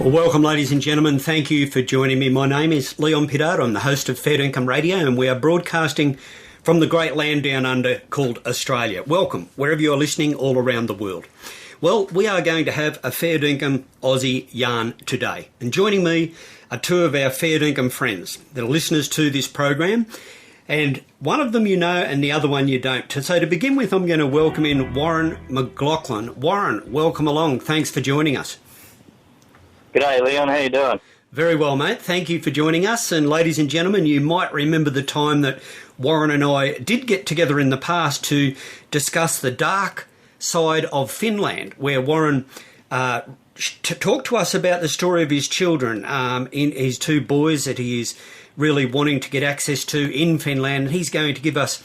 Well, welcome, ladies and gentlemen. Thank you for joining me. My name is Leon Pittard. I'm the host of Fairdinkum Radio, and we are broadcasting from the great land down under called Australia. Welcome, wherever you are listening all around the world. Well, we are going to have a Fairdinkum Aussie yarn today. And joining me are two of our Fairdinkum friends that are listeners to this program. And one of them you know and the other one you don't. So to begin with, I'm going to welcome in Warren McLachlan. Warren, welcome along. Thanks for joining us. G'day, Leon. How you doing? Very well, mate. Thank you for joining us. And ladies and gentlemen, you might remember the time that Warren and I did get together in the past to discuss the dark side of Finland, where Warren talked to us about the story of his children, in his two boys that he is really wanting to get access to in Finland. He's going to give us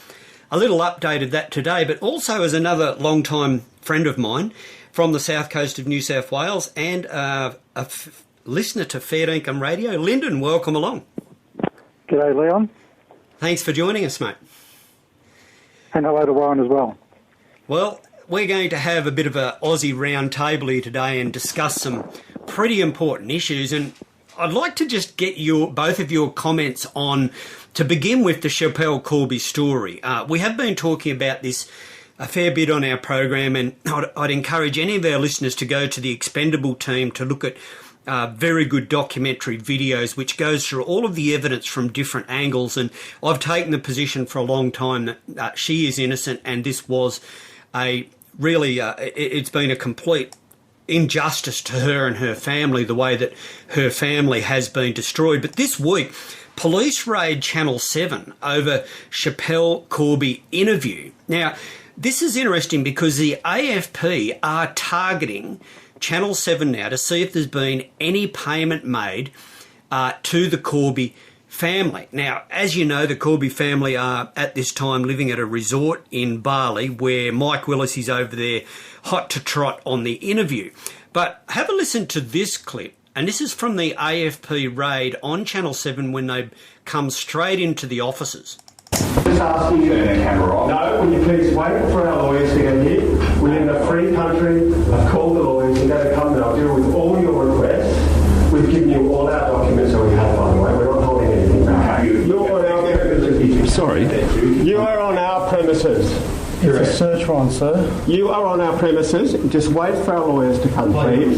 a little update of that today, but also as another long-time friend of mine from the south coast of New South Wales and listener to Fairdinkum Radio. Lynden, welcome along. G'day, Leon. Thanks for joining us, mate. And hello to Warren as well. Well, we're going to have a bit of a Aussie round table here today and discuss some pretty important issues. And I'd like to just get both of your comments on, to begin with, the Schapelle Corby story. We have been talking about this a fair bit on our program, and I'd encourage any of our listeners to go to the Expendable team to look at very good documentary videos which goes through all of the evidence from different angles. And I've taken the position for a long time that she is innocent, and this was it's been a complete injustice to her and her family, the way that her family has been destroyed. But this week, police raid Channel 7 over Schapelle Corby interview. Now, this is interesting because the AFP are targeting Channel 7 now to see if there's been any payment made to the Corby family. Now, as you know, the Corby family are at this time living at a resort in Bali where Mike Willis is over there hot to trot on the interview. But have a listen to this clip, and this is from the AFP raid on Channel 7 when they come straight into the offices. Just asking you to turn the camera off. No, will you please wait for our lawyers to get here? We're in a free country. I've called the lawyers and they're come and I'll deal with all your requests. We've given you all our documents that we have, by the way. We're not holding anything back. You're on our premises. Sorry. You are on our premises. It's a search warrant, sir. You are on our premises. Just wait for our lawyers to come, please.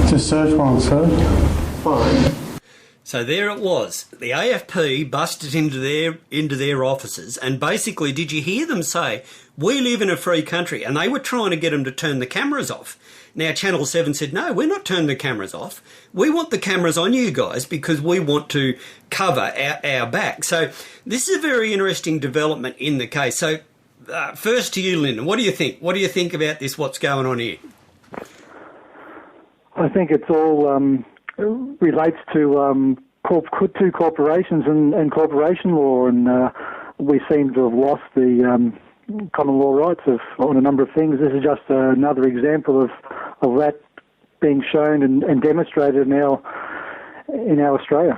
It's a search warrant, sir. Fine. So there it was. The AFP busted into their offices, and basically, did you hear them say, "We live in a free country," and they were trying to get them to turn the cameras off. Now, Channel 7 said, "No, we're not turning the cameras off. We want the cameras on you guys because we want to cover our back." So this is a very interesting development in the case. So first to you, Lynden, what do you think? What do you think about this, what's going on here? I think it's all relates to two corporations and corporation law, and we seem to have lost the common law rights on a number of things. This is just another example of that being shown and demonstrated now in our Australia.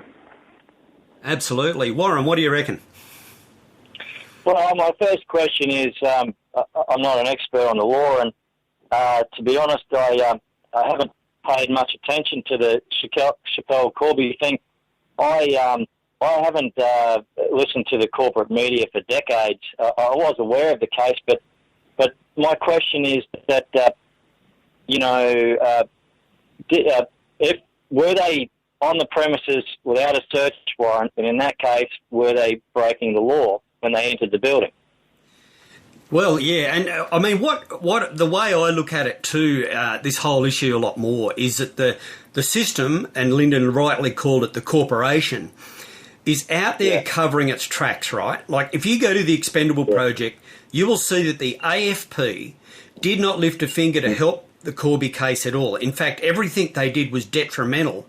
Absolutely. Warren, what do you reckon? Well, my first question is, I'm not an expert on the law, and to be honest, I haven't paid much attention to the Schapelle Corby thing. I haven't listened to the corporate media for decades. I was aware of the case, but my question is that if were they on the premises without a search warrant, and in that case, were they breaking the law when they entered the building? Well, yeah, and I mean, what the way I look at it too, this whole issue a lot more is that the system, and Lynden rightly called it the corporation, is out there covering its tracks, right? Like if you go to the Expendable project, you will see that the AFP did not lift a finger to help the Corby case at all. In fact, everything they did was detrimental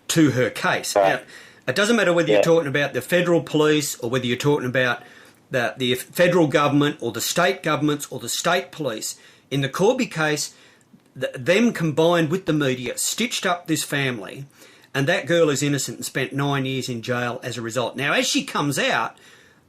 to her case. Now, it doesn't matter whether you're talking about the federal police or whether you're talking about the federal government or the state governments or the state police. In the Corby case, them combined with the media stitched up this family, and that girl is innocent and spent 9 years in jail as a result. Now, as she comes out,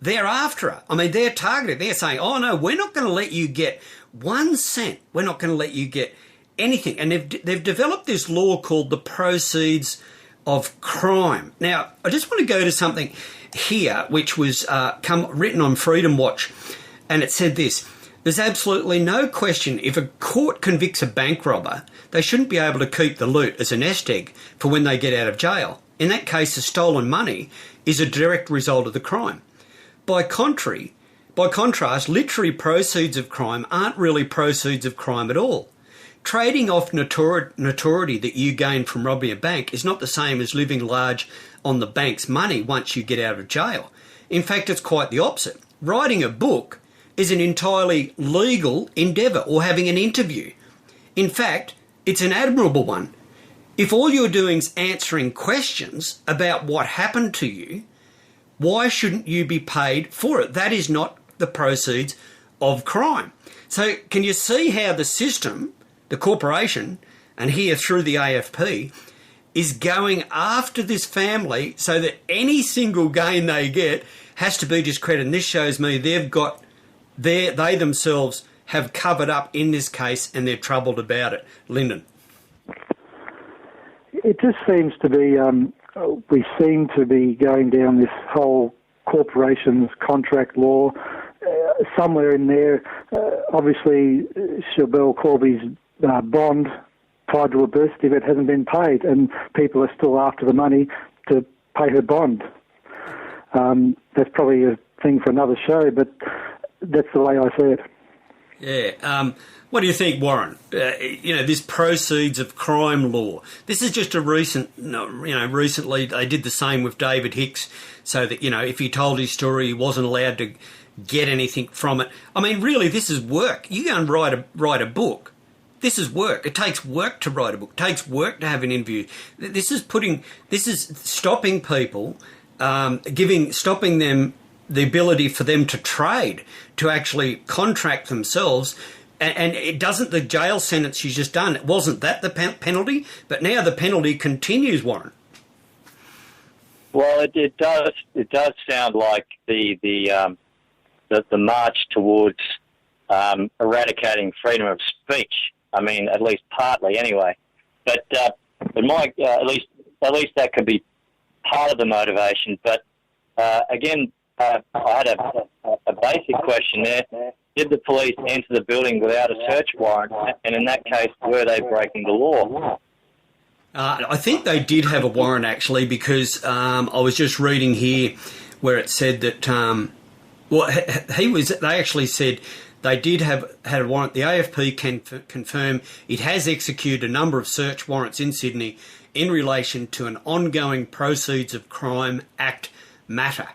they're after her. I mean, they're targeted. They're saying, oh, no, we're not going to let you get 1 cent. We're not going to let you get anything. And they've developed this law called the Proceeds of Crime. Now, I just want to go to something here, which was written on Freedom Watch, and it said this: there's absolutely no question if a court convicts a bank robber, they shouldn't be able to keep the loot as a nest egg for when they get out of jail. In that case, the stolen money is a direct result of the crime. By contrast, literary proceeds of crime aren't really proceeds of crime at all. Trading off notoriety that you gain from robbing a bank is not the same as living large on the bank's money once you get out of jail. In fact, it's quite the opposite. Writing a book is an entirely legal endeavour, or having an interview. In fact, it's an admirable one. If all you're doing is answering questions about what happened to you, why shouldn't you be paid for it? That is not the proceeds of crime. So can you see how the system, the corporation, and here through the AFP, is going after this family so that any single gain they get has to be discredited? And this shows me they themselves have covered up in this case, and they're troubled about it. Lynden. It just seems to be, we seem to be going down this whole corporations contract law. Somewhere in there, obviously, Siobel Corby's bond tied to a burst if it hasn't been paid, and people are still after the money to pay her bond. That's probably a thing for another show, but that's the way I see it. Yeah. What do you think, Warren? This proceeds of crime law. This is just a recently they did the same with David Hicks, so that, if he told his story, he wasn't allowed to get anything from it. I mean, really, this is work. You go and write a book. This is work. It takes work to write a book. It takes work to have an interview. This is stopping people, stopping them the ability for them to trade, to actually contract themselves. And it doesn't, the jail sentence she's just done, it wasn't that the penalty, but now the penalty continues, Warren. Well, it does sound like the march towards eradicating freedom of speech. I mean, at least partly, anyway. But my at least that could be part of the motivation. But again, I had a basic question there. Did the police enter the building without a search warrant? And in that case, were they breaking the law? I think they did have a warrant, actually, because I was just reading here where it said that, they actually said they did had a warrant. The AFP can confirm it has executed a number of search warrants in Sydney in relation to an ongoing Proceeds of Crime Act matter.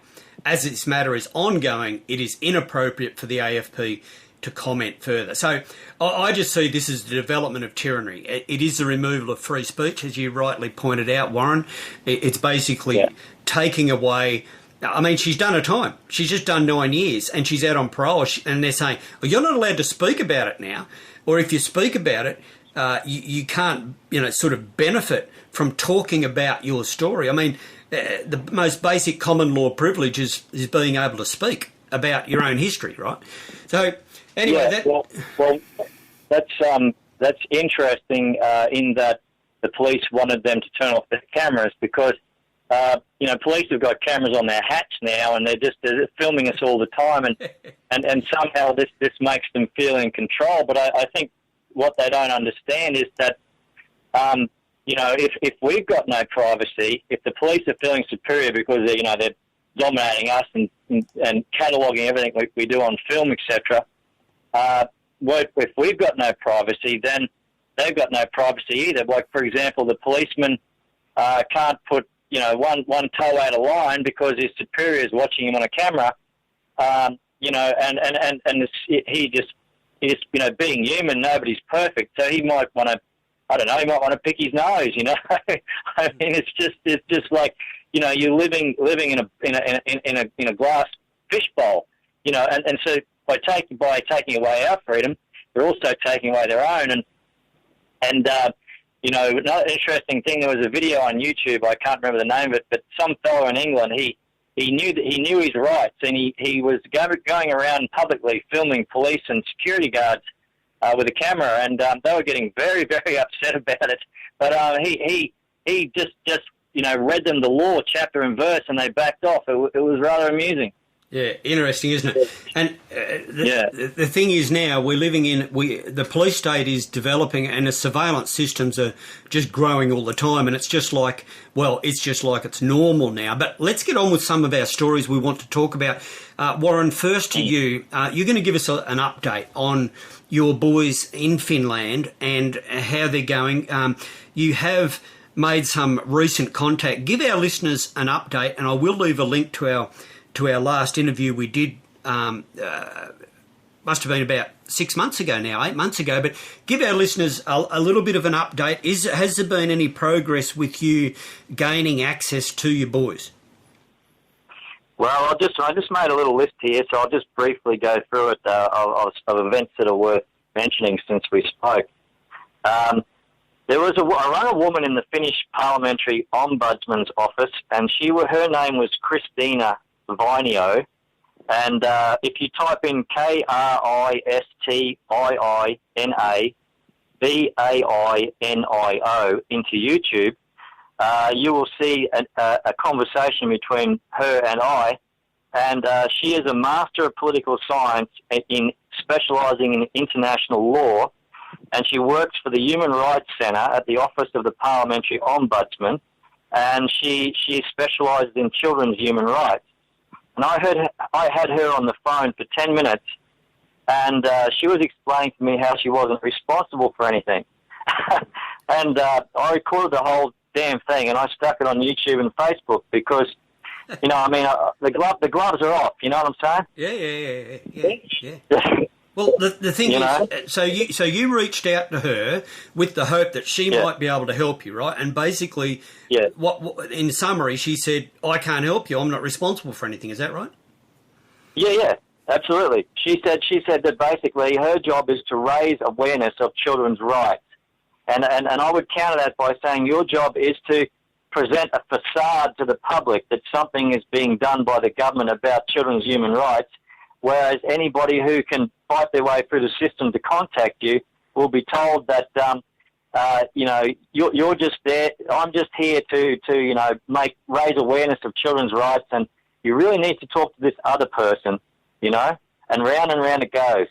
As this matter is ongoing, it is inappropriate for the AFP to comment further. So I just see this as the development of tyranny. It is the removal of free speech, as you rightly pointed out, Warren. It's basically taking away... I mean, she's done her time. She's just done 9 years and she's out on parole, and they're saying, well, you're not allowed to speak about it now, or if you speak about it, you can't, sort of benefit from talking about your story. I mean, the most basic common law privilege is being able to speak about your own history, right? So, anyway... that's interesting in that the police wanted them to turn off their cameras because... police have got cameras on their hats now, and they're filming us all the time, and somehow this makes them feel in control. But I think what they don't understand is that, if we've got no privacy, if the police are feeling superior because they're dominating us and cataloguing everything we do on film, etc. If we've got no privacy, then they've got no privacy either. Like, for example, the policeman can't put one toe out of line because his superior is watching him on a camera, he just being human, nobody's perfect, so he might want to, he might want to pick his nose, I mean, it's just like, you're living in a glass fishbowl, and so by taking away our freedom, they're also taking away their own, and another interesting thing, there was a video on YouTube, I can't remember the name of it, but some fellow in England, he knew his rights, and he was going around publicly filming police and security guards with a camera, and they were getting very, very upset about it. But he just read them the law chapter and verse, and they backed off. It was rather amusing. Yeah, interesting, isn't it? And the thing is now we're living in the police state is developing, and the surveillance systems are just growing all the time, and it's just like it's normal now. But let's get on with some of our stories we want to talk about. Warren, first to you, you're going to give us an update on your boys in Finland and how they're going. You have made some recent contact. Give our listeners an update, and I will leave a link to our last interview we did, must have been about 6 months ago now, 8 months ago, but give our listeners a little bit of an update. Has there been any progress with you gaining access to your boys? Well, I just made a little list here, so I'll just briefly go through it of events that are worth mentioning since we spoke. I rang a woman in the Finnish Parliamentary Ombudsman's office, and her name was Christina Vainio, and if you type in KRISTIINAVAINIO into YouTube, you will see a conversation between her and I, and she is a Master of Political Science specialising in international law, and she works for the Human Rights Centre at the Office of the Parliamentary Ombudsman, and she specialises in children's human rights. And I had her on the phone for 10 minutes, and she was explaining to me how she wasn't responsible for anything. And I recorded the whole damn thing, and I stuck it on YouTube and Facebook because, the gloves are off. You know what I'm saying? Yeah. Well, the thing is, so you reached out to her with the hope that she might be able to help you, right? And basically, what in summary, she said, "I can't help you. I'm not responsible for anything." Is that right? Yeah, absolutely. She said that basically her job is to raise awareness of children's rights, and I would counter that by saying your job is to present a facade to the public that something is being done by the government about children's human rights. Whereas anybody who can fight their way through the system to contact you will be told that, you're just there. I'm just here to raise awareness of children's rights, and you really need to talk to this other person, and round it goes.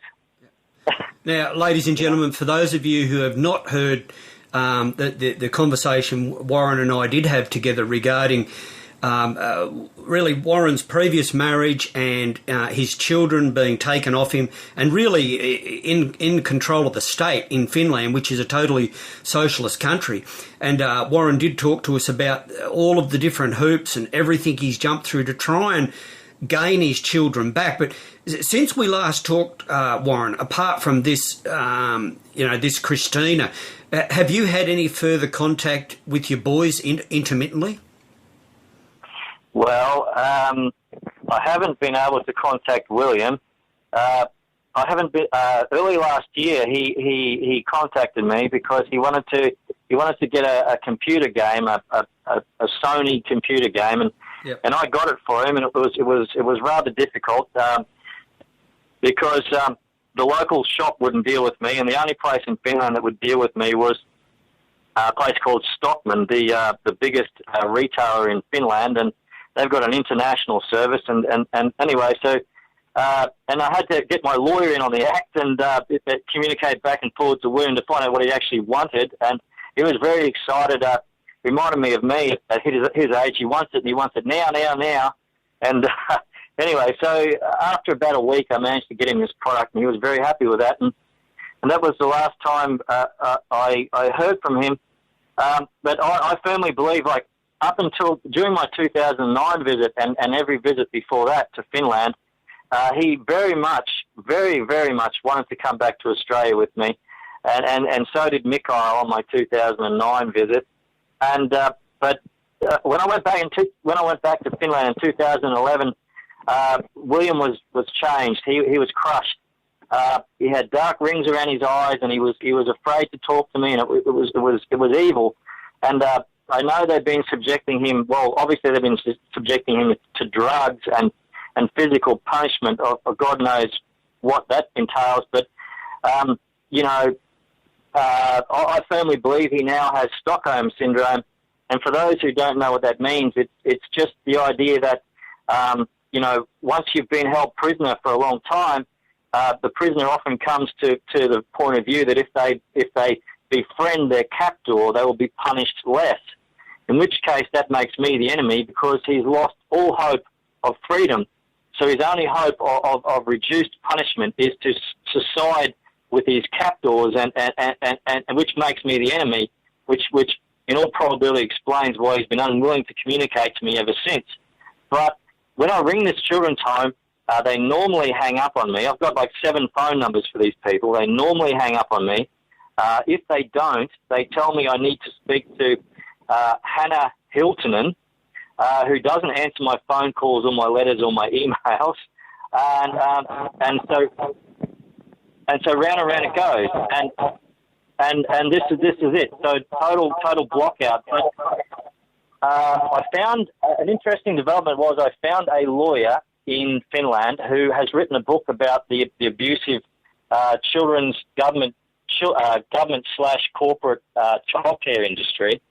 Now, ladies and gentlemen, for those of you who have not heard the conversation Warren and I did have together regarding really Warren's previous marriage and his children being taken off him, and really in control of the state in Finland, which is a totally socialist country. And Warren did talk to us about all of the different hoops and everything he's jumped through to try and gain his children back. But since we last talked, Warren, apart from this, this Christina, have you had any further contact with your boys intermittently? Well, I haven't been able to contact William. I haven't been. Early last year, he contacted me because he wanted to get a computer game, a Sony computer game, and I got it for him, and it was rather difficult because the local shop wouldn't deal with me, and the only place in Finland that would deal with me was a place called Stockman, the biggest retailer in Finland, and they've got an international service, and anyway, so and I had to get my lawyer in on the act and communicate back and forward to William to find out what he actually wanted, and he was very excited. Reminded me of me at his age. He wants it now, and anyway, so after about a week, I managed to get him this product, and he was very happy with that, and that was the last time I heard from him. But I firmly believe, like, up until during my 2009 visit and every visit before that to Finland, he very much wanted to come back to Australia with me, and so did Mikhail on my 2009 visit. And but when I went back to Finland in 2011, William was changed. He was crushed. He had dark rings around his eyes, and he was afraid to talk to me, and it was evil. And I know they've been subjecting him. Well, obviously they've been subjecting him to drugs and physical punishment. Of God knows what that entails. But I firmly believe he now has Stockholm syndrome. And for those who don't know what that means, it's just the idea that, once you've been held prisoner for a long time, the prisoner often comes to the point of view that if they befriend their captor, they will be punished less. In which case, that makes me the enemy because he's lost all hope of freedom. So his only hope of reduced punishment is to side with his captors, and which makes me the enemy, which in all probability explains why he's been unwilling to communicate to me ever since. But when I ring this children's home, they normally hang up on me. I've got like 7 phone numbers for these people. They normally hang up on me. If they don't, they tell me I need to speak to Hannah Hiltonen, who doesn't answer my phone calls or my letters or my emails. And so round and round it goes. And this is it. So total blockout. But I found an interesting development was I found a lawyer in Finland who has written a book about the abusive children's government / corporate childcare industry,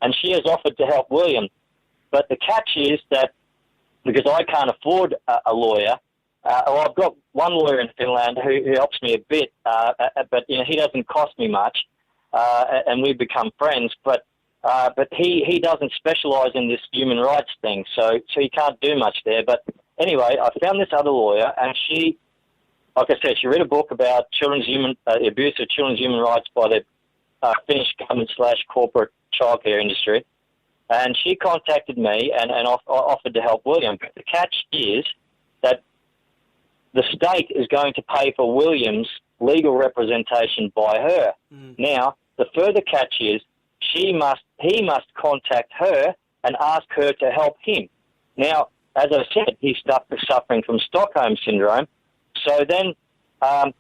and she has offered to help William. But the catch is that because I can't afford a lawyer, I've got one lawyer in Finland who helps me a bit, but he doesn't cost me much, and we've become friends. But he doesn't specialise in this human rights thing, so he can't do much there. But anyway, I found this other lawyer, and she, like I said, she read a book about the abuse of children's human rights by the Finnish government / corporate childcare industry, and she contacted me and offered to help William. But the catch is that the state is going to pay for William's legal representation by her. Now, the further catch is he must contact her and ask her to help him. Now, as I said, he's suffering from Stockholm syndrome. So then I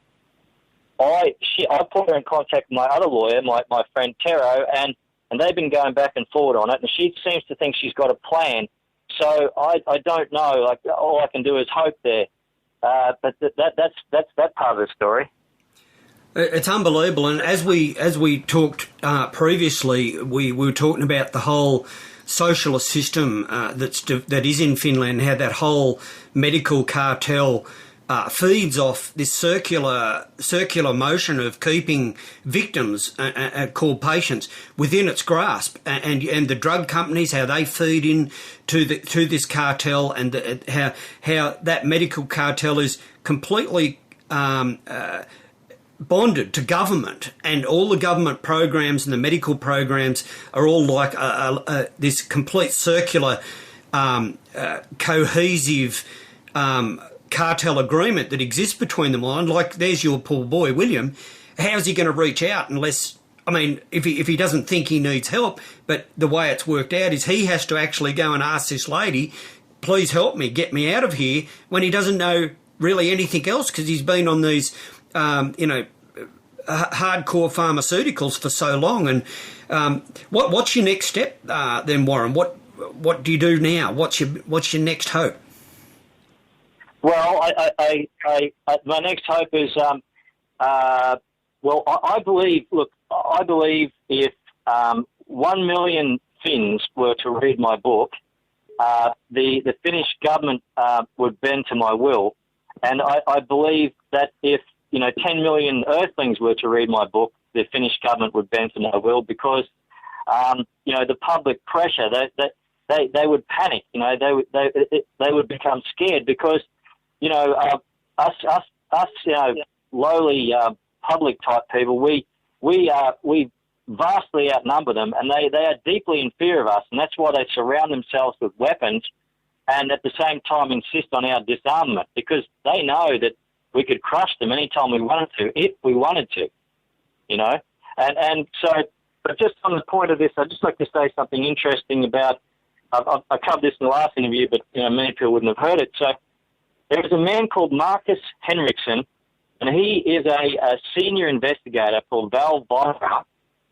put her in contact with my other lawyer, my friend Tero, and they've been going back and forward on it, and she seems to think she's got a plan. So I don't know. Like, all I can do is hope there. But that's that part of the story. It's unbelievable, and as we talked previously, we were talking about the whole socialist system that is in Finland, how that whole medical cartel feeds off this circular motion of keeping victims called patients within its grasp, and the drug companies, how they feed in to this cartel, and how that medical cartel is completely bonded to government, and all the government programs and the medical programs are all like this complete circular cohesive cartel agreement that exists between them all. And like, there's your poor boy William. How's he going to reach out unless, I mean, if he doesn't think he needs help? But the way it's worked out is he has to actually go and ask this lady, please help me, get me out of here, when he doesn't know really anything else, because he's been on these hardcore pharmaceuticals for so long. And what's your next step then, Warren? What do you do now? What's your next hope? Well, my next hope is, I believe if 1 million Finns were to read my book, the Finnish government would bend to my will. And I believe that if 10 million Earthlings were to read my book, the Finnish government would bend to my will, because the public pressure, they would panic. They would become scared, because us lowly public type people, we vastly outnumber them, and they are deeply in fear of us, and that's why they surround themselves with weapons, and at the same time insist on our disarmament, because they know that we could crush them anytime we wanted to, if we wanted to, And so, but just on the point of this, I'd just like to say something interesting about, I covered this in the last interview, but many people wouldn't have heard it. So there is a man called Marcus Henriksson, and he is a senior investigator for Valvira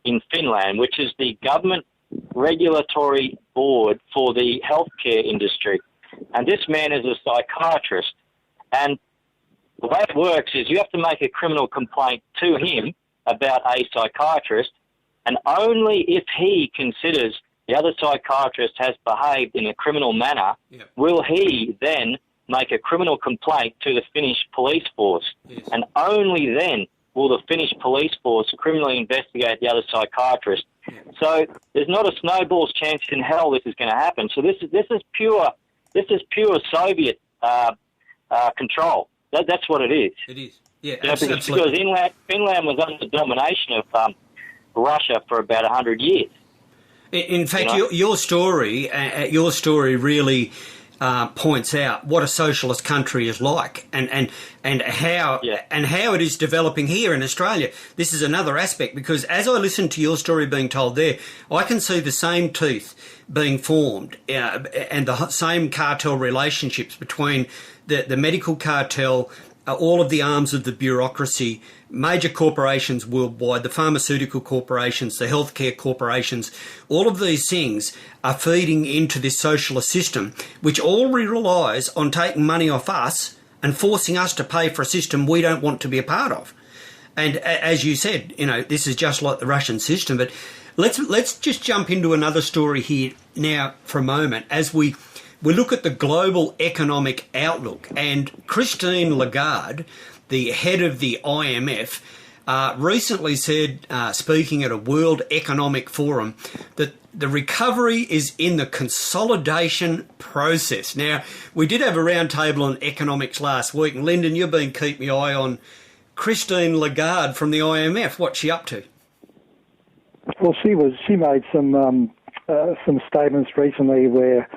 in Finland, which is the government regulatory board for the healthcare industry. And this man is a psychiatrist. And the way it works is you have to make a criminal complaint to him about a psychiatrist, and only if he considers the other psychiatrist has behaved in a criminal manner will he then make a criminal complaint to the Finnish police force. Yes. And only then will the Finnish police force criminally investigate the other psychiatrist. Yeah. So there's not a snowball's chance in hell this is going to happen. So this is pure Soviet control. That's what it is. It is. Yeah, absolutely. Because Finland was under the domination of Russia for about 100 years. In fact, your story really points out what a socialist country is like, and how it is developing here in Australia. This is another aspect, because as I listen to your story being told there, I can see the same teeth being formed and the same cartel relationships between the medical cartel, all of the arms of the bureaucracy, major corporations worldwide, the pharmaceutical corporations, the healthcare corporations. All of these things are feeding into this socialist system, which all relies on taking money off us and forcing us to pay for a system we don't want to be a part of. And as you said, this is just like the Russian system. But let's just jump into another story here now for a moment as we look at the global economic outlook. And Christine Lagarde, the head of the IMF, recently said, speaking at a World Economic Forum, that the recovery is in the consolidation process. Now, we did have a roundtable on economics last week, and Lynden, you've been keeping your eye on Christine Lagarde from the IMF. What's she up to? Well, she made some statements recently where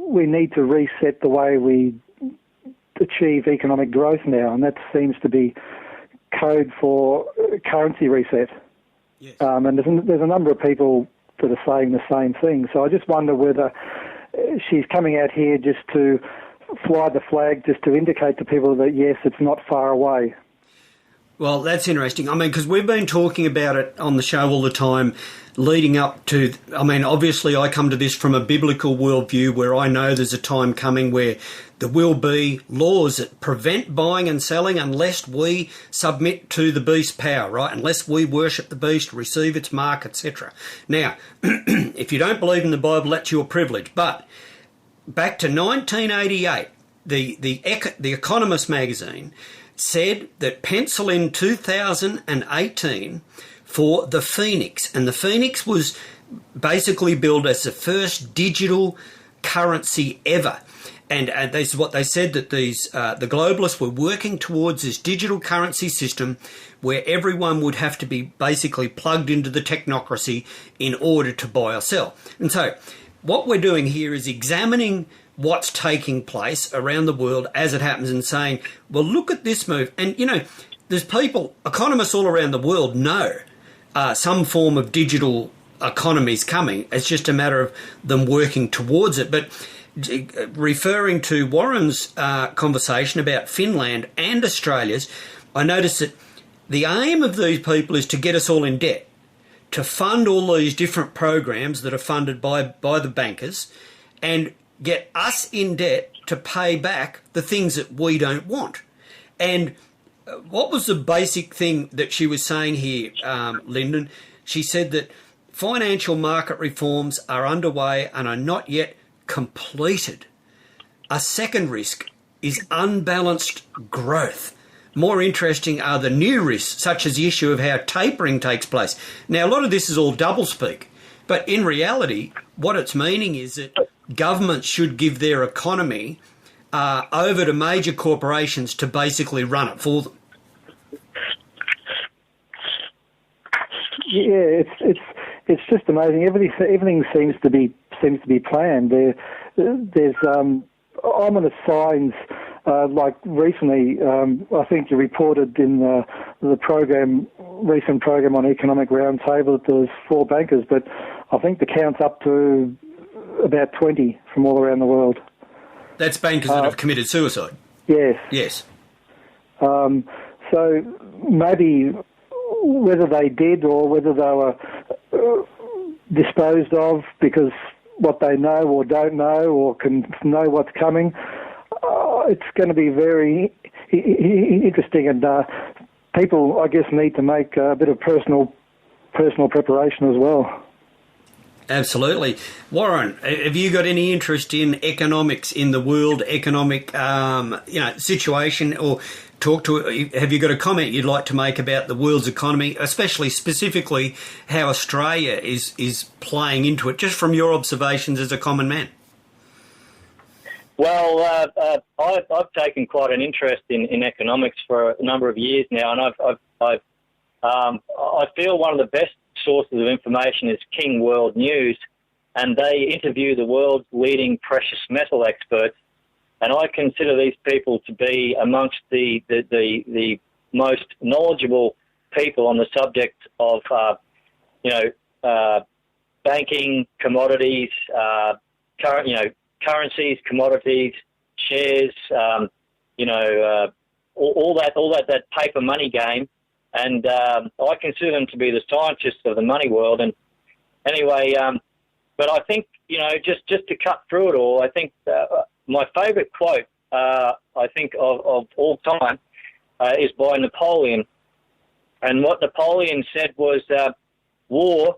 we need to reset the way we achieve economic growth now, and that seems to be code for currency reset. Yes. And there's a number of people that are saying the same thing. So I just wonder whether she's coming out here just to fly the flag, just to indicate to people that, yes, it's not far away. Well, that's interesting. I mean, because we've been talking about it on the show all the time leading up to, obviously I come to this from a biblical worldview where I know there's a time coming where there will be laws that prevent buying and selling unless we submit to the beast's power, right? Unless we worship the beast, receive its mark, etc. Now, if you don't believe in the Bible, that's your privilege. But back to 1988, the Economist magazine said that pencil in 2018 for the Phoenix. And the Phoenix was basically billed as the first digital currency ever. And this is what they said, that the globalists were working towards this digital currency system where everyone would have to be basically plugged into the technocracy in order to buy or sell. And so what we're doing here is examining what's taking place around the world as it happens and saying, well, look at this move. And, there's people, economists all around the world know some form of digital economy is coming. It's just a matter of them working towards it. But referring to Warren's conversation about Finland and Australia's, I noticed that the aim of these people is to get us all in debt, to fund all these different programs that are funded by the bankers and get us in debt to pay back the things that we don't want. And what was the basic thing that she was saying here, Lynden? She said that financial market reforms are underway and are not yet completed. A second risk is unbalanced growth. More interesting are the new risks, such as the issue of how tapering takes place. Now, a lot of this is all doublespeak, but in reality, what it's meaning is that governments should give their economy over to major corporations to basically run it for them. Yeah, it's just amazing. Everything seems to be planned. There's ominous signs. Like recently, I think you reported in the recent program on Economic Roundtable that there was 4 bankers, but I think the count's up to about 20 from all around the world. That's bankers that have committed suicide? Yes. Yes. So maybe whether they did or whether they were disposed of because what they know or don't know or can know what's coming, it's going to be very interesting, and people, I guess, need to make a bit of personal preparation as well. Absolutely. Warren, have you got any interest in economics, in the world economic situation, or have you got a comment you'd like to make about the world's economy, especially specifically how Australia is playing into it, just from your observations as a common man? Well, I've taken quite an interest in economics for a number of years now, and I feel one of the best sources of information is King World News, and they interview the world's leading precious metal experts, and I consider these people to be amongst the most knowledgeable people on the subject of banking, commodities, currencies, commodities, shares, all that paper money game. And I consider them to be the scientists of the money world. And anyway, but I think, just to cut through it all, I think my favourite quote, I think, of all time is by Napoleon. And what Napoleon said was, war,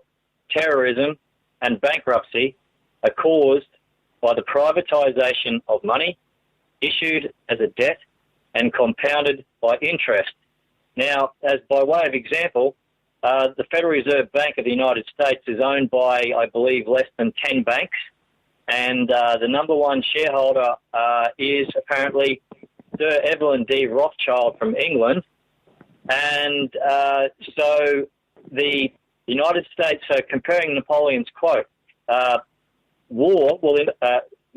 terrorism and bankruptcy are caused by the privatisation of money, issued as a debt and compounded by interest. Now, as by way of example, the Federal Reserve Bank of the United States is owned by, I believe, less than 10 banks, and the number one shareholder is apparently Sir Evelyn D. Rothschild from England. And so the United States, so comparing Napoleon's quote, the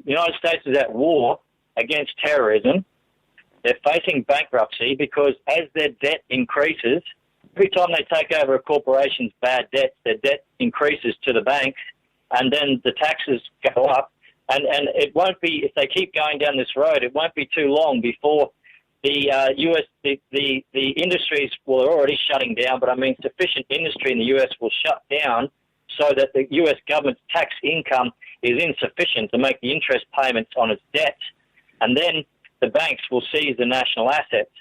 United States is at war against terrorism. They're facing bankruptcy because as their debt increases, every time they take over a corporation's bad debts, their debt increases to the banks, and then the taxes go up. And it won't be, if they keep going down this road, it won't be too long before the the industries, well, they're already shutting down, but I mean sufficient industry in the US will shut down so that the US government's tax income is insufficient to make the interest payments on its debts. And then the banks will seize the national assets.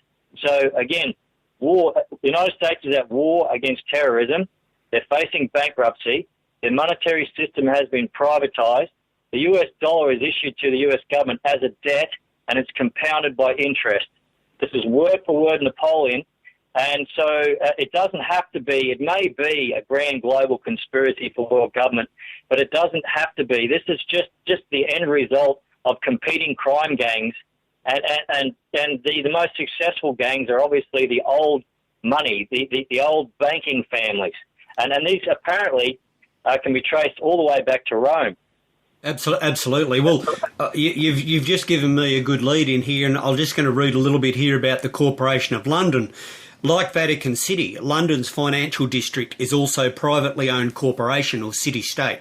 So again, war. The United States is at war against terrorism. They're facing bankruptcy. Their monetary system has been privatised. The US dollar is issued to the US government as a debt, and it's compounded by interest. This is word for word Napoleon. And so it doesn't have to be, it may be a grand global conspiracy for world government, but it doesn't have to be. This is just the end result of competing crime gangs. And the most successful gangs are obviously the old money, the old banking families. And these apparently can be traced all the way back to Rome. Absolutely. Well, you've just given me a good lead in here, and I'm just going to read a little bit here about the Corporation of London. Like Vatican City, London's financial district is also a privately owned corporation or city-state.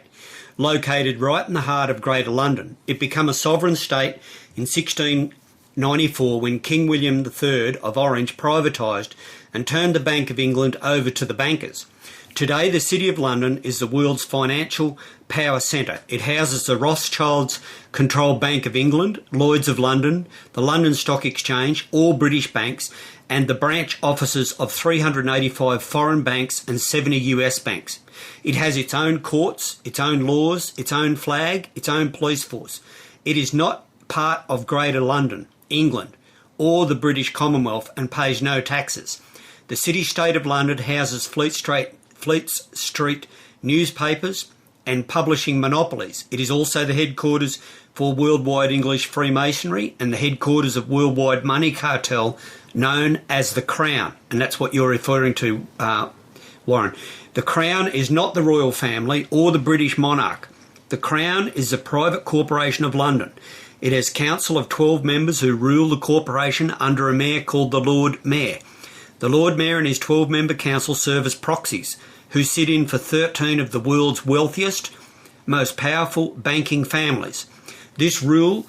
Located right in the heart of Greater London, it became a sovereign state in 1694 when King William III of Orange privatised and turned the Bank of England over to the bankers. Today, the City of London is the world's financial power centre. It houses the Rothschilds-controlled Bank of England, Lloyd's of London, the London Stock Exchange, all British banks, and the branch offices of 385 foreign banks and 70 US banks. It has its own courts, its own laws, its own flag, its own police force. It is not part of Greater London, England, or the British Commonwealth and pays no taxes. The city-state of London houses Fleet Street newspapers and publishing monopolies. It is also the headquarters for Worldwide English Freemasonry and the headquarters of Worldwide Money Cartel known as the Crown. And that's what you're referring to, Warren. The Crown is not the royal family or the British monarch. The Crown is a private corporation of London. It has a council of 12 members who rule the corporation under a mayor called the Lord Mayor. The Lord Mayor and his 12-member council serve as proxies, who sit in for 13 of the world's wealthiest, most powerful banking families. This ring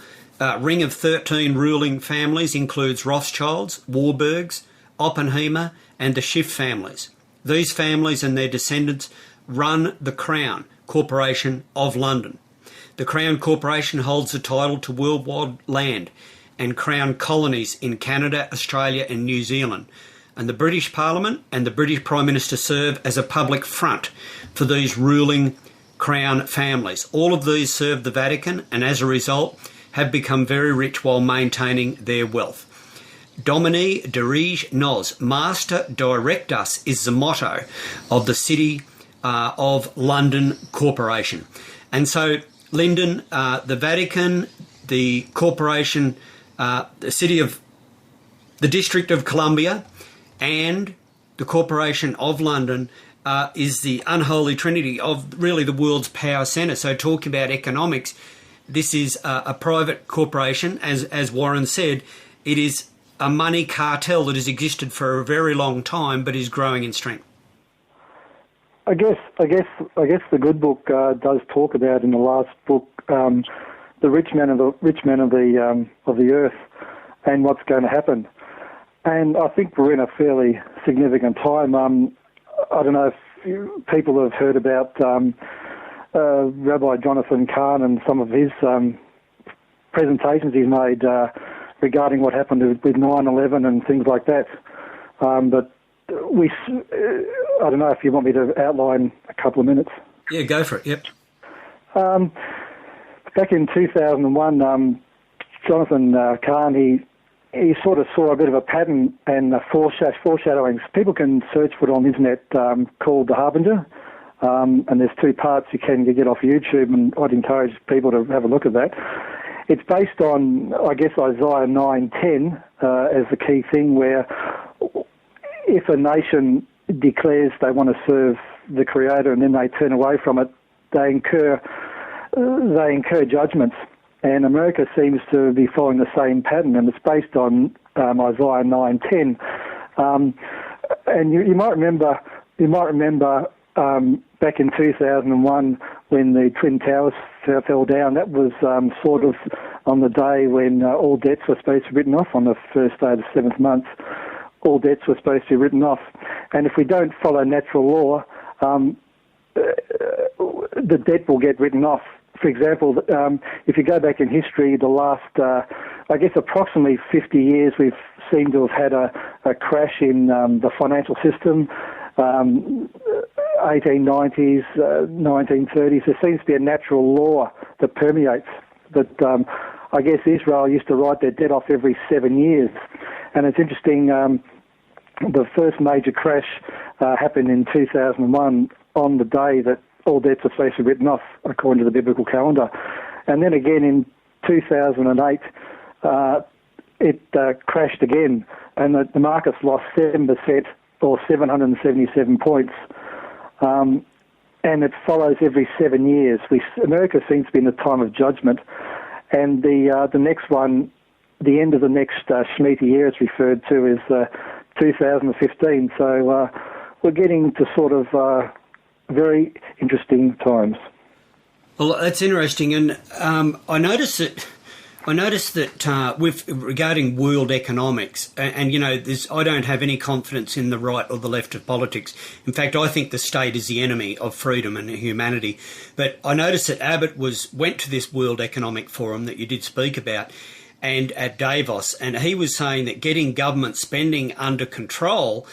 of 13 ruling families includes Rothschilds, Warburgs, Oppenheimer and the Schiff families. These families and their descendants run the Crown Corporation of London. The Crown Corporation holds the title to worldwide land and Crown colonies in Canada, Australia and New Zealand. And the British Parliament and the British Prime Minister serve as a public front for these ruling Crown families. All of these serve the Vatican and as a result have become very rich while maintaining their wealth. Domini dirige nos, Master direct us, is the motto of the City of London Corporation. And so, Lynden, the Vatican, the corporation, the City of the District of Columbia and the Corporation of London is the unholy trinity of really the world's power centre. So talking about economics, this is a private corporation, as Warren said. It is a money cartel that has existed for a very long time, but is growing in strength. I guess the good book does talk about in the last book the rich men of the earth and what's going to happen. And I think we're in a fairly significant time. I don't know if people have heard about Rabbi Jonathan Cahn and some of his presentations he's made regarding what happened with 9/11 and things like that. But I don't know if you want me to outline a couple of minutes. Yeah, go for it, yep. Back in 2001, Jonathan Cahn, he sort of saw a bit of a pattern and foreshadowings. People can search for it on the internet called The Harbinger, and there's two parts you can get off YouTube, and I'd encourage people to have a look at that. It's based on, I guess, Isaiah 9:10 as the key thing, where if a nation declares they want to serve the Creator and then they turn away from it, they incur judgments. And America seems to be following the same pattern, and it's based on Isaiah 9:10. And you might remember back in 2001 when the Twin Towers fell down. That was sort of on the day when all debts were supposed to be written off on the first day of the 7th month. All debts were supposed to be written off, and if we don't follow natural law, the debt will get written off. For example, if you go back in history, the last, I guess, approximately 50 years, we've seemed to have had a crash in the financial system. 1890s, 1930s. There seems to be a natural law that permeates. But I guess Israel used to write their debt off every 7 years. And it's interesting, the first major crash happened in 2001 on the day that all debts are supposed to be written off according to the biblical calendar. And then again in 2008, it crashed again, and the markets lost 7% or 777 points. And it follows every 7 years. America seems to be in the time of judgment, and the next one, the end of the next Shemitah year, it's referred to, is 2015. So we're getting to sort of very interesting times. Well, that's interesting, and I noticed that with regarding world economics, and you know, I don't have any confidence in the right or the left of politics. In fact, I think the state is the enemy of freedom and humanity. But I noticed that Abbott went to this World Economic Forum that you did speak about, and at Davos, and he was saying that getting government spending under control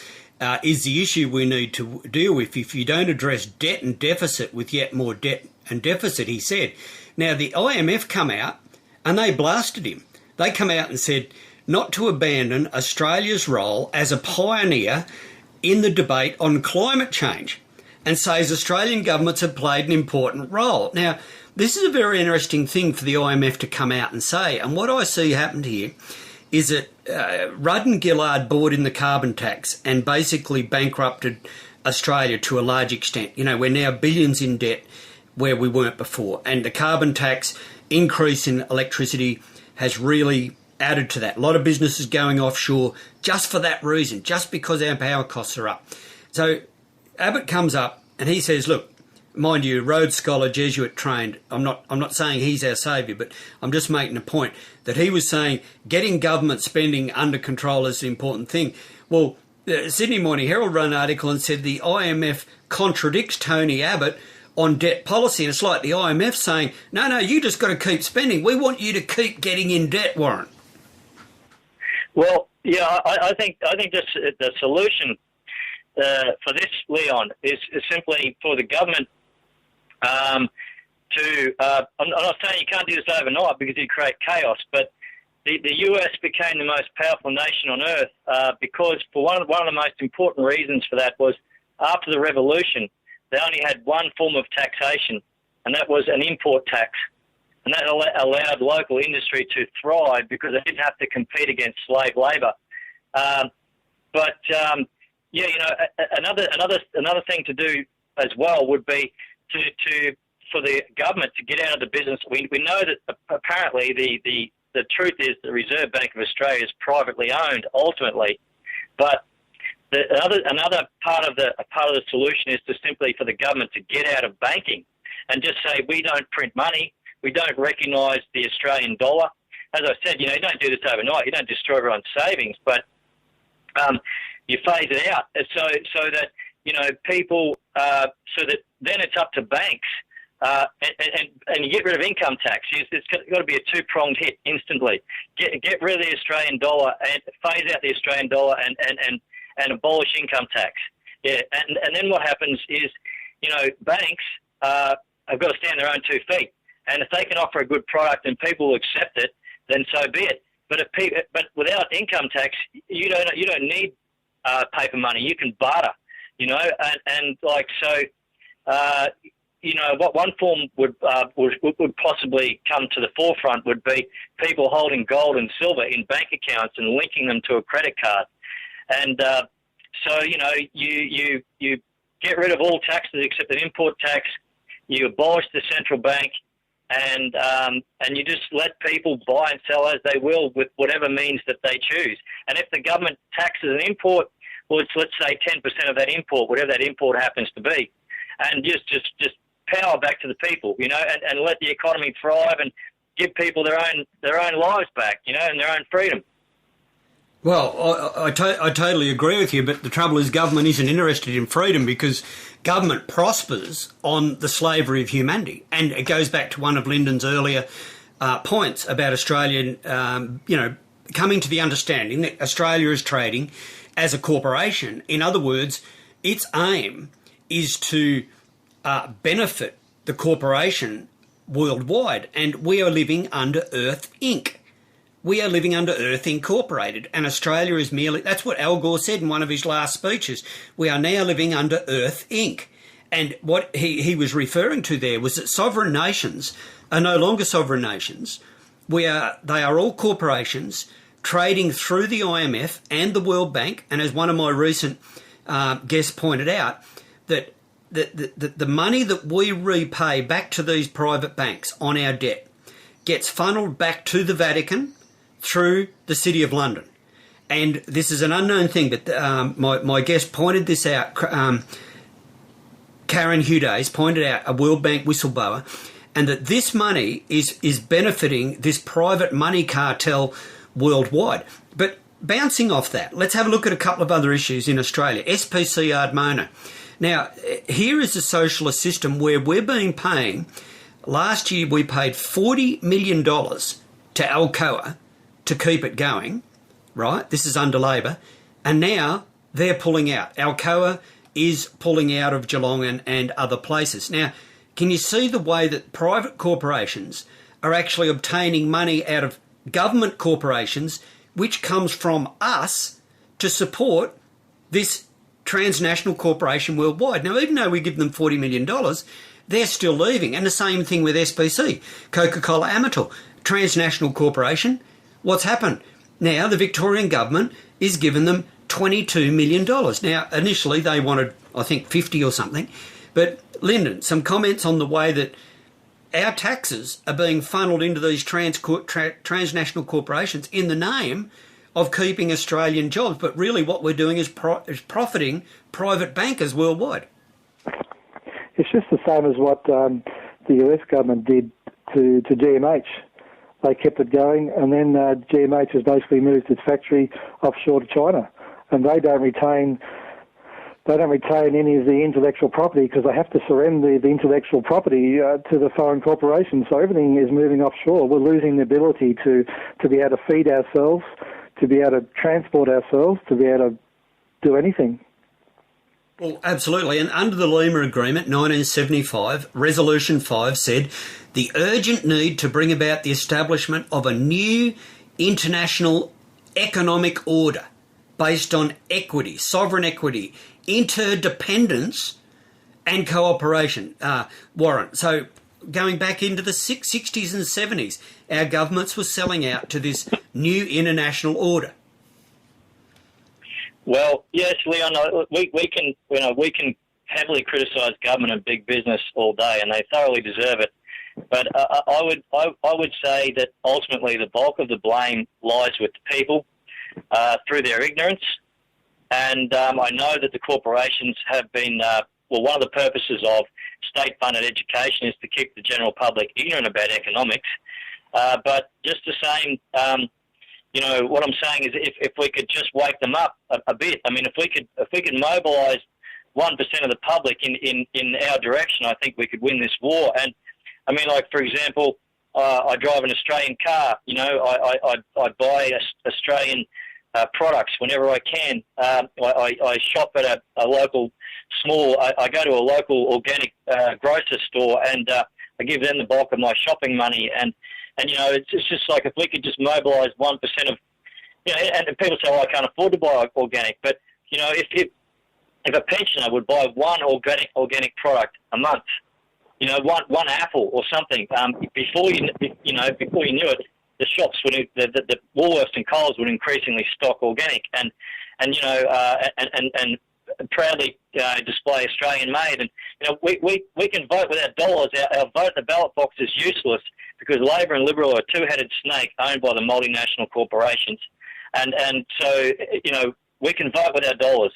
is the issue we need to deal with. If you don't address debt and deficit with yet more debt and deficit, he said. Now, the IMF come out and they blasted him. They come out and said not to abandon Australia's role as a pioneer in the debate on climate change, and says Australian governments have played an important role. Now, this is a very interesting thing for the IMF to come out and say, and what I see happened here is that Rudd and Gillard brought in the carbon tax and basically bankrupted Australia to a large extent. You know, we're now billions in debt where we weren't before, and the carbon tax increase in electricity has really added to that. A lot of businesses going offshore just for that reason, just because our power costs are up. So Abbott comes up and he says, look, mind you, Rhodes Scholar, Jesuit trained, I'm not saying he's our saviour, but I'm just making a point that he was saying getting government spending under control is the important thing. Well, the Sydney Morning Herald wrote an article and said the IMF contradicts Tony Abbott on debt policy, and it's like the IMF saying, no, you just got to keep spending. We want you to keep getting in debt, Warren. Well, yeah, I think the solution for this, Leon, is simply for the government to. I'm not saying you can't do this overnight because you create chaos, but the US became the most powerful nation on earth because for one of the most important reasons for that was after the revolution they only had one form of taxation, and that was an import tax. And that allowed local industry to thrive because they didn't have to compete against slave labour. Another thing to do as well would be for the government to get out of the business. We know that apparently the truth is the Reserve Bank of Australia is privately owned ultimately, but another part of the solution is to simply for the government to get out of banking and just say we don't print money. We don't recognise the Australian dollar. As I said, you don't do this overnight. You don't destroy everyone's savings, but you phase it out so that people, so that then it's up to banks, and you get rid of income tax. It's got to be a two-pronged hit instantly. Get rid of the Australian dollar and phase out the Australian dollar and abolish income tax. Yeah, and then what happens is, banks have got to stand on their own 2 feet. And if they can offer a good product and people will accept it, then so be it. But without income tax, you don't need paper money. You can barter, what one form would possibly come to the forefront would be people holding gold and silver in bank accounts and linking them to a credit card. And you get rid of all taxes except an import tax. You abolish the central bank. And you just let people buy and sell as they will with whatever means that they choose. And if the government taxes an import, well, let's say 10% of that import, whatever that import happens to be, and just power back to the people, and let the economy thrive and give people their own lives back, and their own freedom. Well, I totally agree with you, but the trouble is government isn't interested in freedom because government prospers on the slavery of humanity. And it goes back to one of Lynden's earlier points about Australia, coming to the understanding that Australia is trading as a corporation. In other words, its aim is to benefit the corporation worldwide. And we are living under Earth Inc. We are living under Earth Incorporated, and Australia is merely... That's what Al Gore said in one of his last speeches. We are now living under Earth Inc. And what he was referring to there was that sovereign nations are no longer sovereign nations. They are all corporations trading through the IMF and the World Bank, and as one of my recent guests pointed out, that the money that we repay back to these private banks on our debt gets funneled back to the Vatican through the City of London. And this is an unknown thing, but my guest pointed this out. Karen Hudays pointed out, a World Bank whistleblower, and that this money is benefiting this private money cartel worldwide. But bouncing off that, let's have a look at a couple of other issues in Australia. SPC Ardmona. Now, here is a socialist system where we're been paying... Last year we paid $40 million to Alcoa to keep it going, right? This is under Labor. And now they're pulling out. Alcoa is pulling out of Geelong and other places. Now, can you see the way that private corporations are actually obtaining money out of government corporations, which comes from us to support this transnational corporation worldwide? Now, even though we give them $40 million, they're still leaving. And the same thing with SPC, Coca-Cola Amatil, transnational corporation. What's happened? Now the Victorian government is giving them $22 million. Now, initially they wanted, I think, 50 or something. But, Lynden, some comments on the way that our taxes are being funneled into these transnational corporations in the name of keeping Australian jobs. But really what we're doing is profiting private bankers worldwide. It's just the same as what the US government did to GMH. They kept it going, and then GMH has basically moved its factory offshore to China, and they don't retain any of the intellectual property because they have to surrender the intellectual property to the foreign corporations. So everything is moving offshore. We're losing the ability to be able to feed ourselves, to be able to transport ourselves, to be able to do anything. Well, absolutely. And under the Lima Agreement, 1975, Resolution 5 said the urgent need to bring about the establishment of a new international economic order based on equity, sovereign equity, interdependence and cooperation. Warren, so going back into the 60s and 70s, our governments were selling out to this new international order. Well, yes, Leon. We can heavily criticise government and big business all day, and they thoroughly deserve it. But I would say that ultimately the bulk of the blame lies with the people through their ignorance. And I know that the corporations have been one of the purposes of state-funded education is to keep the general public ignorant about economics. But just the same. What I'm saying is if we could just wake them up a bit, I mean, if we could mobilise 1% of the public in our direction, I think we could win this war. And, I mean, like, for example, I drive an Australian car. I buy Australian products whenever I can. I shop at a local I go to a local organic grocer store and I give them the bulk of my shopping money. And it's just like if we could just mobilise 1% of, and people say, I can't afford to buy organic. But, if a pensioner would buy one organic product a month, one apple or something, before you knew it, the shops the Woolworths and Coles would increasingly stock organic and proudly display Australian made. And we can vote with our dollars. Our vote in the ballot box is useless because Labor and Liberal are a two-headed snake owned by the multinational corporations. And so we can vote with our dollars.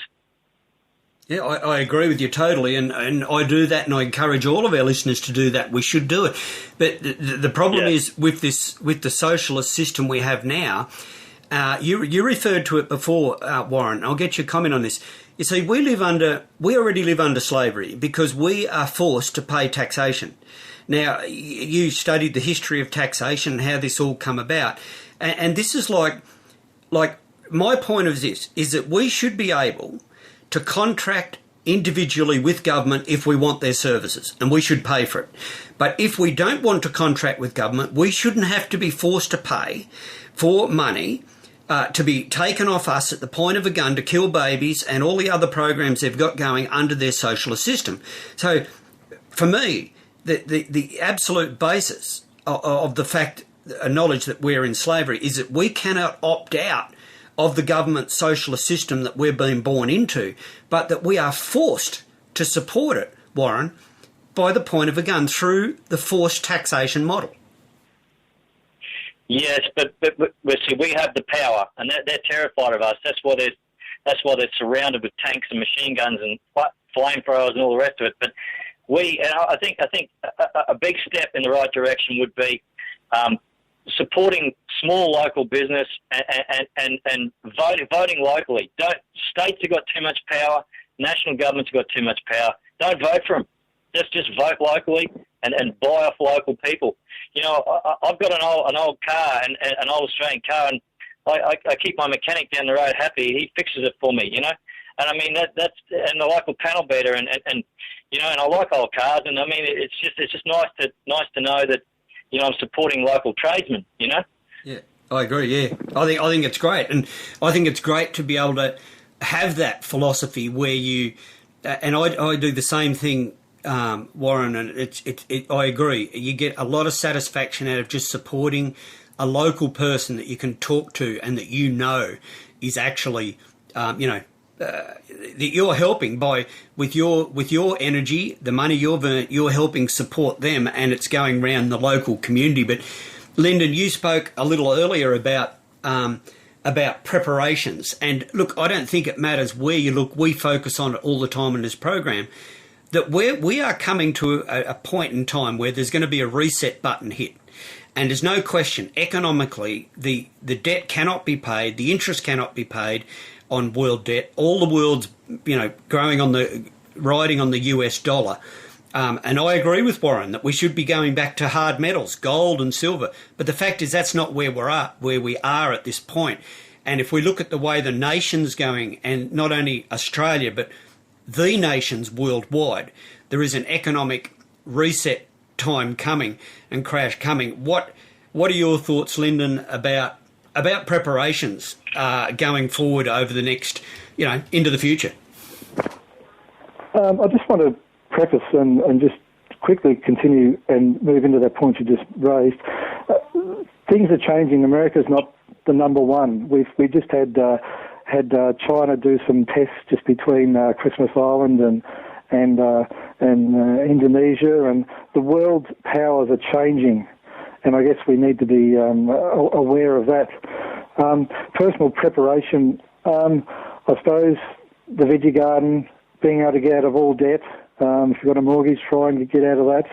Yeah, I agree with you totally, and I do that, and I encourage all of our listeners to do that. We should do it, but the problem is with the socialist system we have now. You referred to it before, Warren. I'll get your comment on this. You see, we already live under slavery because we are forced to pay taxation. Now, you studied the history of taxation and how this all come about, and this is like my point of this is that we should be able to contract individually with government if we want their services, and we should pay for it. But if we don't want to contract with government, we shouldn't have to be forced to pay for money to be taken off us at the point of a gun to kill babies and all the other programs they've got going under their socialist system. So, for me, the absolute basis of the fact, knowledge that we're in slavery is that we cannot opt out of the government socialist system that we're being born into, but that we are forced to support it, Warren, by the point of a gun through the forced taxation model. Yes, but see, we have the power, and they're terrified of us. That's why they're surrounded with tanks and machine guns and flamethrowers and all the rest of it. But I think a big step in the right direction would be supporting small local business and voting locally. States have got too much power. National governments have got too much power. Don't vote for them. Just vote locally and buy off local people. I've got an old car, and an old Australian car, and I keep my mechanic down the road happy. He fixes it for me, And I mean that's and the local panel beater, and I like old cars, and I mean it's just nice to know that I'm supporting local tradesmen. Yeah, I agree. Yeah, I think it's great, and I think it's great to be able to have that philosophy where you and I do the same thing. Warren, and I agree. You get a lot of satisfaction out of just supporting a local person that you can talk to and that is actually, that you're helping with your energy, the money you're helping support them, and it's going around the local community. But Lynden, you spoke a little earlier about preparations, and look, I don't think it matters where you look. We focus on it all the time in this program. That we are coming to a point in time where there's going to be a reset button hit. And there's no question, economically, the debt cannot be paid, the interest cannot be paid on world debt. All the world's, riding on the US dollar. And I agree with Warren that we should be going back to hard metals, gold and silver. But the fact is that's not where we are at this point. And if we look at the way the nation's going, and not only Australia, but the nations worldwide, there is an economic reset time coming and crash coming. What are your thoughts, Lynden, about preparations going forward over the next, into the future? I just want to preface and just quickly continue and move into that point you just raised. Things are changing. America's not the number one. We just had China do some tests just between Christmas Island and Indonesia, and the world powers are changing, and I guess we need to be aware of that. Personal preparation, I suppose the veggie garden, being able to get out of all debt. If you've got a mortgage, try and get out of that.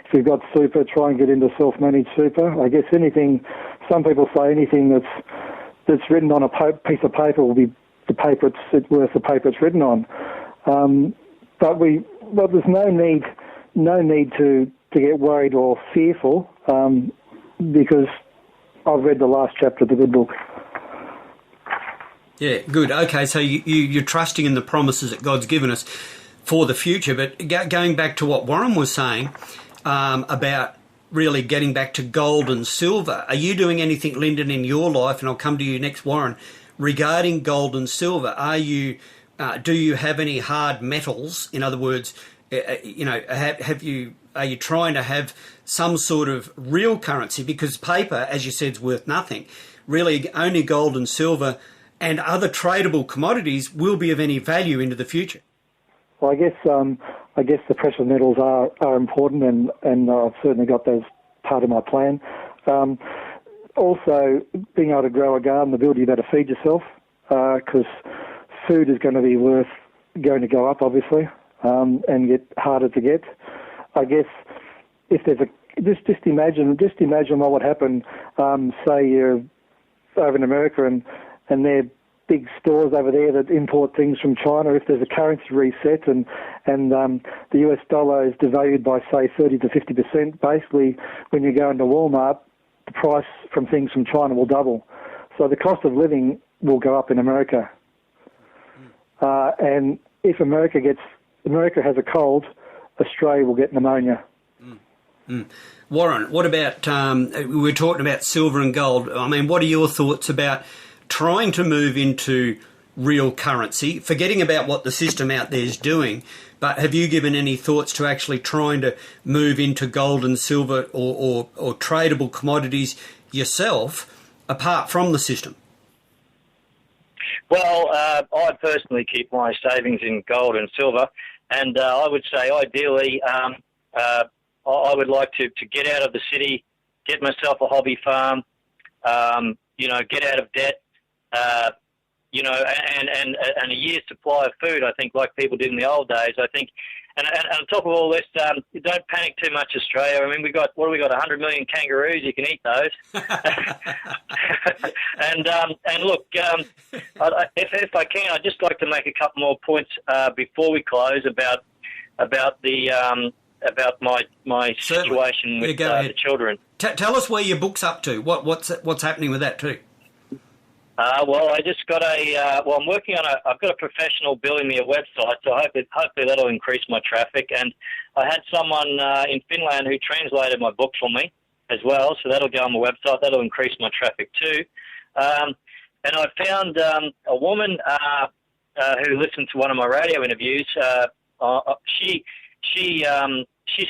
If you've got super, try and get into self-managed super. I guess anything, some people say anything that's written on a piece of paper will be the paper it's worth the paper it's written on. But there's no need to get worried or fearful because I've read the last chapter of the good book. Yeah, good. Okay, so you're trusting in the promises that God's given us for the future. But going back to what Warren was saying about really getting back to gold and silver, are you doing anything, Lynden, in your life, and I'll come to you next, Warren, regarding gold and silver? Are you do you have any hard metals? In other words, are you trying to have some sort of real currency? Because paper, as you said, is worth nothing. Really, only gold and silver and other tradable commodities will be of any value into the future. Well, I guess the precious metals are important, and I've certainly got those part of my plan. Also, being able to grow a garden, the ability to be able to feed yourself, because food is going to go up, obviously, and get harder to get. I guess if there's just imagine what would happen. Say you're over in America and there are big stores over there that import things from China. If there's a currency reset and the US dollar is devalued by, say, 30 to 50%, basically when you go into Walmart, the price from things from China will double. So the cost of living will go up in America. And if America has a cold, Australia will get pneumonia. Warren, what about, we were talking about silver and gold. I mean, what are your thoughts about trying to move into real currency, forgetting about what the system out there is doing, but have you given any thoughts to actually trying to move into gold and silver or tradable commodities yourself apart from the system? Well, I personally keep my savings in gold and silver, and I would say ideally I would like to get out of the city, get myself a hobby farm, get out of debt, and a year's supply of food, I think, like people did in the old days, I think. And on top of all this, don't panic too much, Australia. I mean, we got 100 million kangaroos. You can eat those. And look, if I can, I'd just like to make a couple more points before we close about my situation with the children. Tell us where your book's up to. What's happening with that too? Well, I just got I'm working on I've got a professional building me a website, so hopefully that'll increase my traffic. And I had someone in Finland who translated my book for me as well, so that'll go on my website. That'll increase my traffic too. And I found a woman who listened to one of my radio interviews. She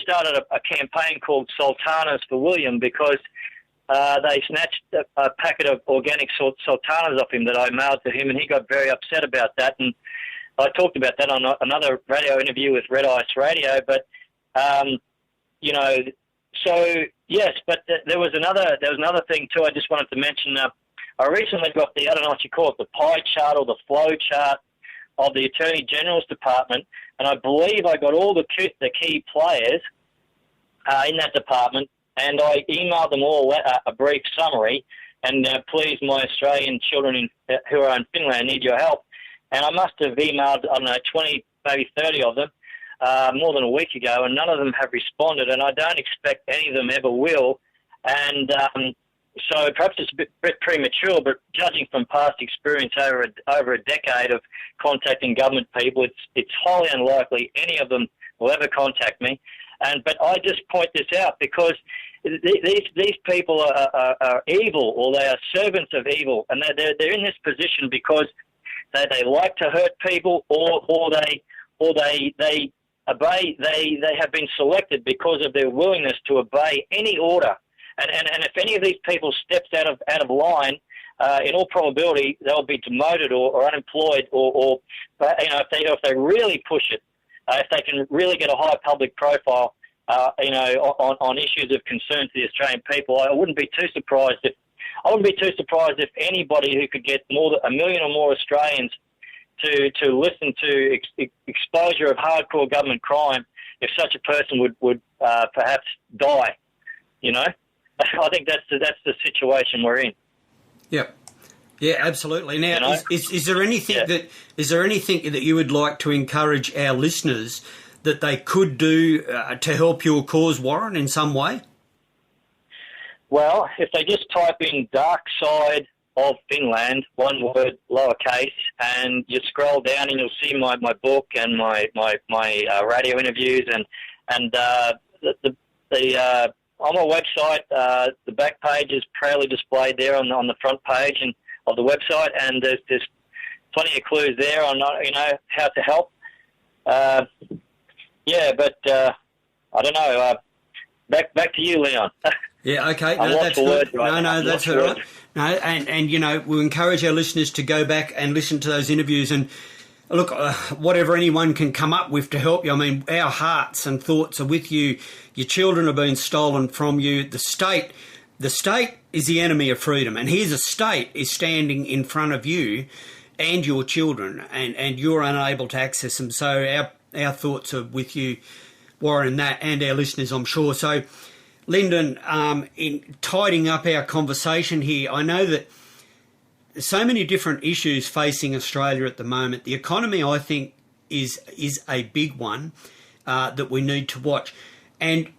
started a campaign called Sultanas for William because they snatched a packet of organic sultanas off him that I mailed to him, and he got very upset about that. And I talked about that on another radio interview with Red Ice Radio. But so yes. But there was another thing too. I just wanted to mention. I recently got I don't know what you call it, the pie chart or the flow chart of the Attorney General's Department, and I believe I got all the key players in that department. And I emailed them all a brief summary, and please, my Australian children who are in Finland need your help. And I must have emailed, 20, maybe 30 of them more than a week ago, and none of them have responded, and I don't expect any of them ever will. And So perhaps it's a bit premature, but judging from past experience over a decade of contacting government people, it's highly unlikely any of them will ever contact me. But I just point this out because these people are evil, or they are servants of evil, and they're in this position because they like to hurt people, or they obey. They have been selected because of their willingness to obey any order. And if any of these people steps out of line, in all probability they'll be demoted or unemployed, or if they really push it, if they can really get a high public profile, on issues of concern to the Australian people, I wouldn't be too surprised if anybody who could get more than 1 million or more Australians to listen to exposure of hardcore government crime, if such a person would perhaps die, I think that's the situation we're in. Yep. Yeah, absolutely. Now, is there anything that you would like to encourage our listeners that they could do to help your cause, Warren, in some way? Well, if they just type in "dark side of Finland," one word, lowercase, and you scroll down and you'll see my book and my radio interviews and on my website, the back page is proudly displayed there on the front page and of the website, and there's plenty of clues there on how to help. But I don't know. Back to you, Leon. Yeah, okay. No, that's good. That's all right. No, and we'll encourage our listeners to go back and listen to those interviews and look, whatever anyone can come up with to help you. I mean, our hearts and thoughts are with you. Your children are being stolen from you. The state is the enemy of freedom, and here's a state is standing in front of you and your children, and you're unable to access them. So our thoughts are with you, Warren, and our listeners, I'm sure. So, Lynden, in tidying up our conversation here, I know that there's so many different issues facing Australia at the moment. The economy, I think, is a big one that we need to watch. And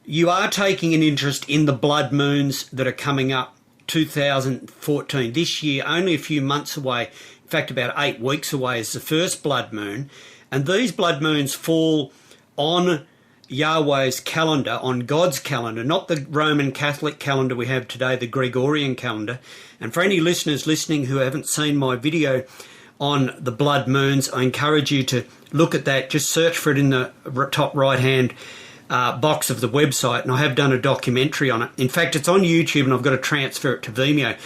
you are taking an interest in the blood moons that are coming up 2014. This year, only a few months away, in fact, about 8 weeks away, is the first blood moon. And these blood moons fall on Yahweh's calendar, on God's calendar, not the Roman Catholic calendar we have today, the Gregorian calendar. And for any listeners listening who haven't seen my video on the blood moons, I encourage you to look at that. Just search for it in the top right-hand box of the website, and I have done a documentary on it. In fact, it's on YouTube, and I've got to transfer it to Vimeo.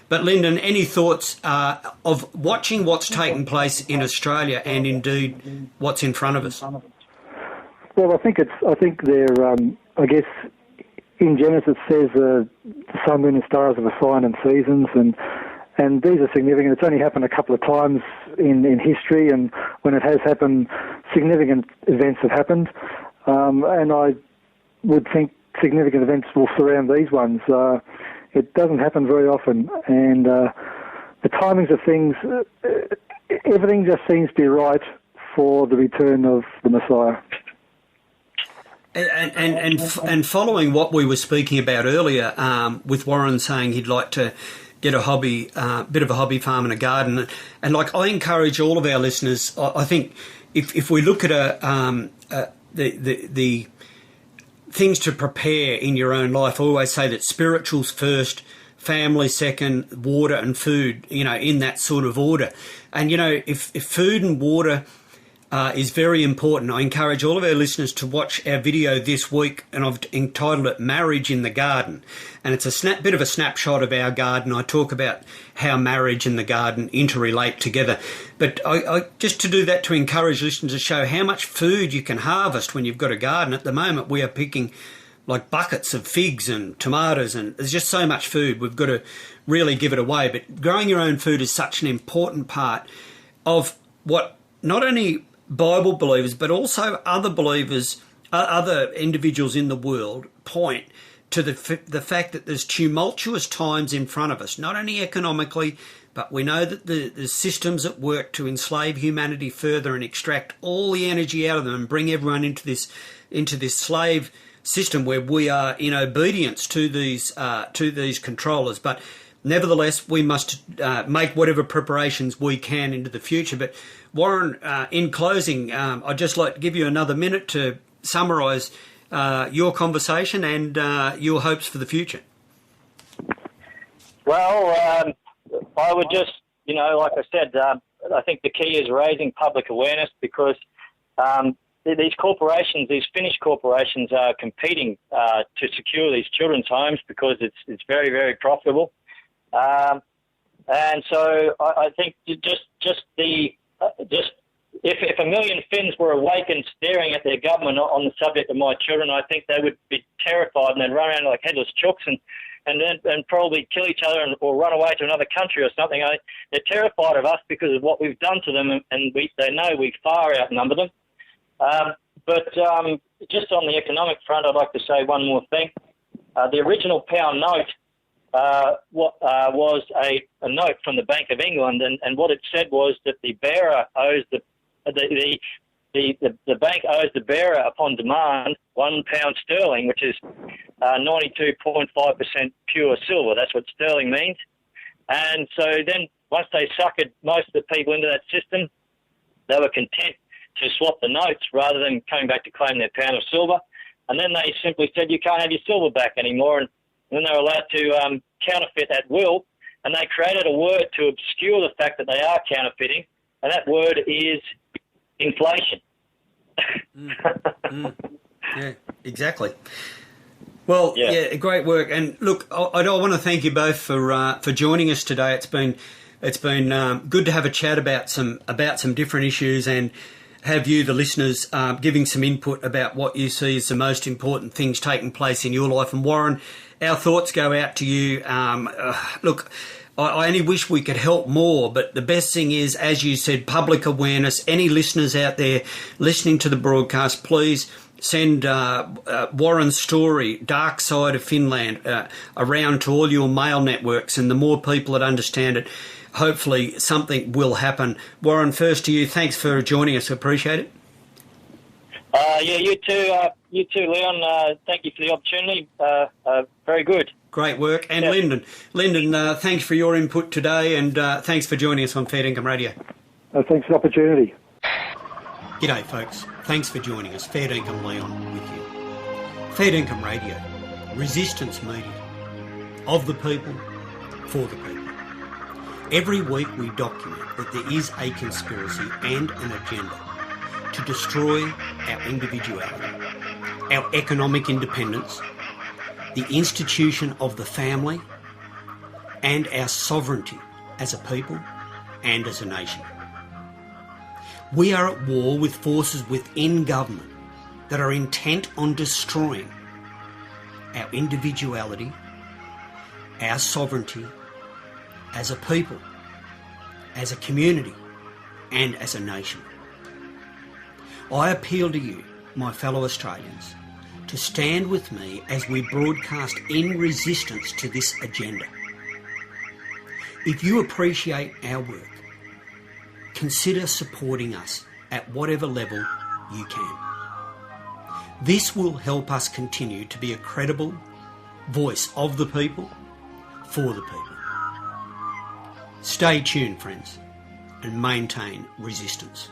But Lynden, any thoughts of watching what's taking place in Australia and indeed what's in front of us? Well, I think they're. I guess in Genesis it says the sun, moon, and stars are the sign and seasons, and these are significant. It's only happened a couple of times in history, and when it has happened, significant events have happened. And I would think significant events will surround these ones. It doesn't happen very often, and the timings of things, everything just seems to be right for the return of the Messiah. And following what we were speaking about earlier, with Warren saying he'd like to get a hobby, bit of a hobby farm and a garden, and like I encourage all of our listeners, I think if we look at the things to prepare in your own life, I always say that spiritual's first, family second, water and food, in that sort of order. And, if food and water is very important, I encourage all of our listeners to watch our video this week, and I've entitled it Marriage in the Garden. And it's a bit of a snapshot of our garden. I talk about how marriage and the garden interrelate together. But I just to do that, to encourage listeners to show how much food you can harvest when you've got a garden. At the moment, we are picking like buckets of figs and tomatoes, and there's just so much food. We've got to really give it away. But growing your own food is such an important part of what not only Bible believers, but also other believers, other individuals in the world point to the fact that there's tumultuous times in front of us, not only economically, but we know that the systems at work to enslave humanity further and extract all the energy out of them and bring everyone into this slave system where we are in obedience to these controllers. But nevertheless, we must make whatever preparations we can into the future. But Warren, in closing, I'd just like to give you another minute to summarise your conversation and your hopes for the future. Well, I would just, like I said, I think the key is raising public awareness, because these corporations, these Finnish corporations, are competing to secure these children's homes because it's very, very profitable. And so I think if a million Finns were awake and staring at their government on the subject of my children, I think they would be terrified and they'd run around like headless chooks and probably kill each other or run away to another country or something. They're terrified of us because of what we've done to them, and they know we far outnumber them. But just on the economic front, I'd like to say one more thing. The original pound note was a note from the Bank of England, and what it said was that the bearer owes the bank owes the bearer upon demand £1 sterling, which is 92.5% pure silver. That's what sterling means. And so then once they suckered most of the people into that system, they were content to swap the notes rather than coming back to claim their pound of silver. And then they simply said, you can't have your silver back anymore. And then they were allowed to counterfeit at will. And they created a word to obscure the fact that they are counterfeiting. And that word is inflation. Yeah, exactly. Well, yeah, great work. And look, I want to thank you both for joining us today. It's been good to have a chat about some different issues and have you, the listeners, giving some input about what you see as the most important things taking place in your life. And Warren, our thoughts go out to you. Look, I only wish we could help more, but the best thing is, as you said, public awareness. Any listeners out there listening to the broadcast, please send Warren's story, Dark Side of Finland, around to all your mail networks, and the more people that understand it, hopefully something will happen. Warren, first to you, thanks for joining us. Appreciate it. You too, Leon. Thank you for the opportunity. Very good. Great work. And Lynden, thanks for your input today, and thanks for joining us on Fairdinkum Radio. Thanks for the opportunity. G'day, folks. Thanks for joining us. Fairdinkum Leon with you. Fairdinkum Radio, resistance media, of the people, for the people. Every week we document that there is a conspiracy and an agenda to destroy our individuality, our economic independence, the institution of the family, and our sovereignty as a people and as a nation. We are at war with forces within government that are intent on destroying our individuality, our sovereignty, as a people, as a community, and as a nation. I appeal to you, my fellow Australians, to stand with me as we broadcast in resistance to this agenda. If you appreciate our work, consider supporting us at whatever level you can. This will help us continue to be a credible voice of the people, for the people. Stay tuned, friends, and maintain resistance.